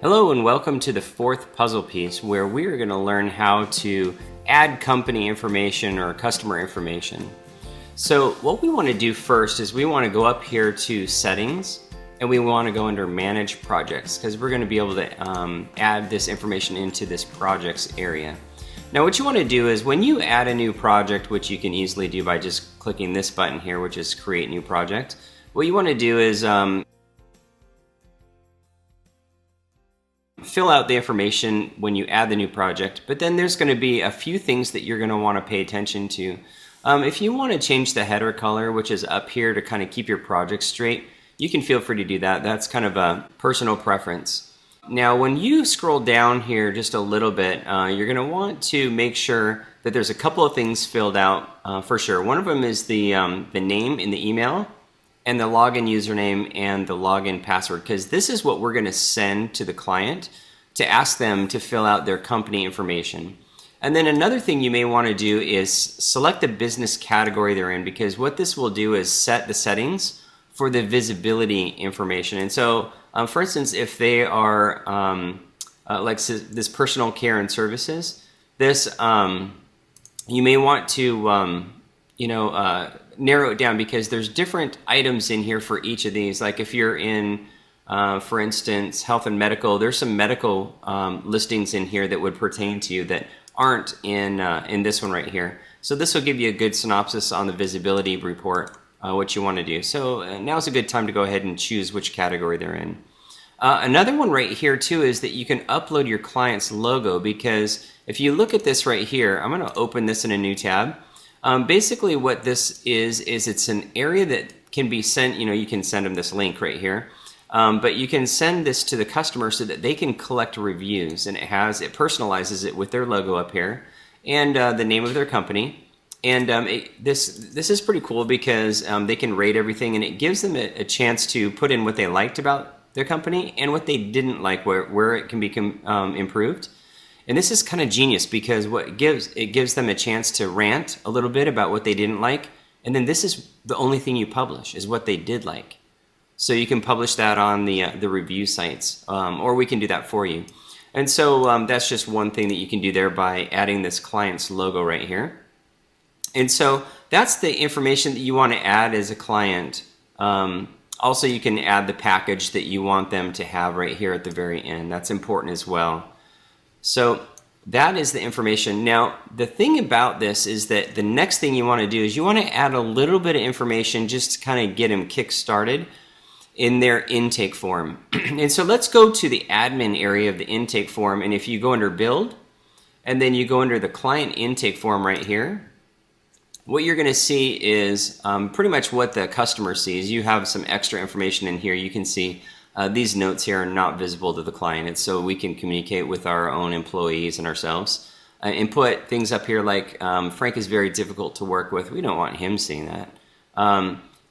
Hello and welcome to the fourth puzzle piece where we are going to learn how to add company information or customer information. So what we want to do first is we want to go up here to settings and we want to go under manage projects because we're going to be able to add this information into this projects area. Now what you want to do is when you add a new project, which you can easily do by just clicking this button here, which is create new project, what you want to do is fill out the information when you add the new project, but then there's going to be a few things that you're going to want to pay attention to. If you want to change the header color, which is up here to kind of keep your project straight, you can feel free to do that. That's kind of a personal preference. Now, when you scroll down here just a little bit, you're going to want to make sure that there's a couple of things filled out for sure. One of them is the name in the email, and the login username and the login password, because this is what we're going to send to the client to ask them to fill out their company information. And then another thing you may want to do is select the business category they're in, because what this will do is set the settings for the visibility information. And so, for instance, if they are like this personal care and services, this you may want to narrow it down because there's different items in here for each of these. Like if you're in, for instance, health and medical, there's some medical listings in here that would pertain to you that aren't in this one right here. So this will give you a good synopsis on the visibility report, what you want to do. So now's a good time to go ahead and choose which category they're in. Another one right here too is that you can upload your client's logo, because if you look at this right here, I'm going to open this in a new tab. Basically what this is it's an area that can be sent, you can send them this link right here, but you can send this to the customer so that they can collect reviews, and it personalizes it with their logo up here and the name of their company. And this is pretty cool because they can rate everything, and it gives them a chance to put in what they liked about their company and what they didn't like, where it can be improved. And this is kind of genius because it gives them a chance to rant a little bit about what they didn't like, and then this is the only thing you publish is what they did like. So you can publish that on the review sites, or we can do that for you. And so that's just one thing that you can do there by adding this client's logo right here. And so that's the information that you want to add as a client. Also, you can add the package that you want them to have right here at the very end. That's important as well. So that is the information. Now, the thing about this is that the next thing you want to do is you want to add a little bit of information just to kind of get them kick-started in their intake form. And so let's go to the admin area of the intake form. And if you go under build, and then you go under the client intake form right here, what you're going to see is pretty much what the customer sees. You have some extra information in here. You can see these notes here are not visible to the client. It's so we can communicate with our own employees and ourselves. And put things up here like Frank is very difficult to work with. We don't want him seeing that.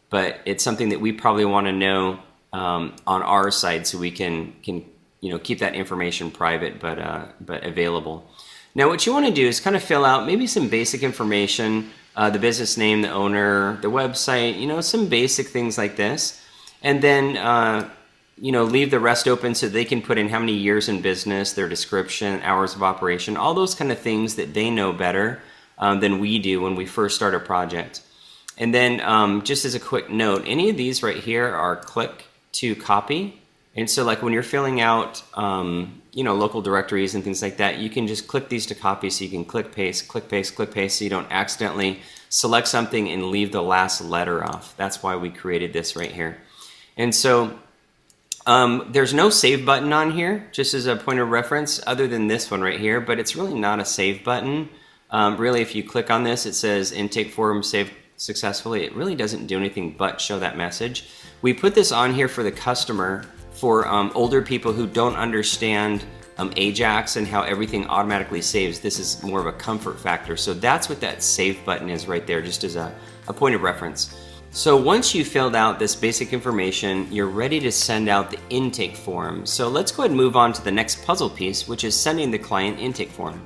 But it's something that we probably want to know on our side, so we can keep that information private but available. Now what you want to do is kind of fill out maybe some basic information, the business name, the owner, the website, some basic things like this. And then leave the rest open so they can put in how many years in business, their description, hours of operation, all those kind of things that they know better than we do when we first start a project. And then just as a quick note, any of these right here are click to copy. And so like when you're filling out local directories and things like that, you can just click these to copy, so you can click paste, click paste, click paste, so you don't accidentally select something and leave the last letter off. That's why we created this right here. And so there's no save button on here, just as a point of reference, other than this one right here, but it's really not a save button. Really, if you click on this, it says intake form saved successfully. It really doesn't do anything but show that message. We put this on here for the customer, for older people who don't understand Ajax and how everything automatically saves. This is more of a comfort factor. So that's what that save button is right there, just as a point of reference. So once you filled out this basic information, you're ready to send out the intake form. So let's go ahead and move on to the next puzzle piece, which is sending the client intake form.